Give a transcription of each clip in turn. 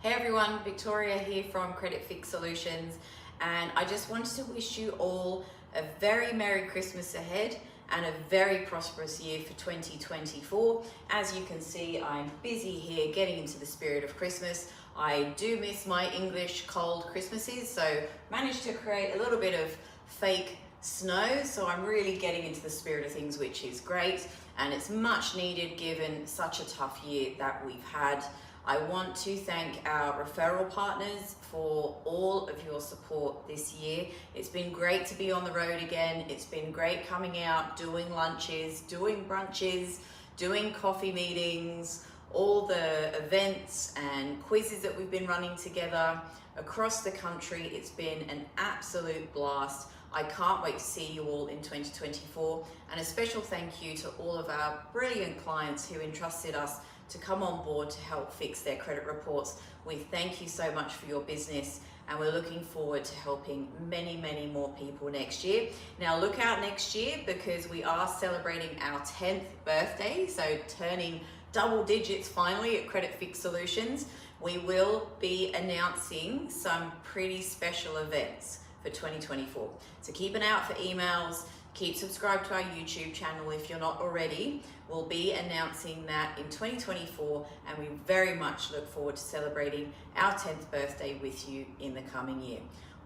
Hey everyone, Victoria here from Credit Fix Solutions, and I just wanted to wish you all a very Merry Christmas ahead and a very prosperous year for 2024. As you can see, I'm busy here getting into the spirit of Christmas. I do miss my English cold Christmases, so managed to create a little bit of fake snow, so I'm really getting into the spirit of things, which is great, and it's much needed given such a tough year that we've had. I want to thank our referral partners for all of your support this year. It's been great to be on the road again. It's been great coming out, doing lunches, doing brunches, doing coffee meetings, all the events and quizzes that we've been running together across the country. It's been an absolute blast. I can't wait to see you all in 2024. And a special thank you to all of our brilliant clients who entrusted us to come on board to help fix their credit reports. We thank you so much for your business, and we're looking forward to helping many, many more people next year. Now look out next year, because we are celebrating our 10th birthday, so turning double digits finally at Credit Fix Solutions. We will be announcing some pretty special events for 2024. So keep an eye out for emails. Keep subscribed to our YouTube channel if you're not already. We'll be announcing that in 2024, and we very much look forward to celebrating our 10th birthday with you in the coming year.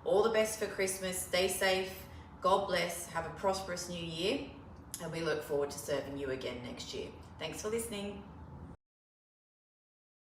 All the best for Christmas. Stay safe. God bless. Have a prosperous new year, and we look forward to serving you again next year. Thanks for listening.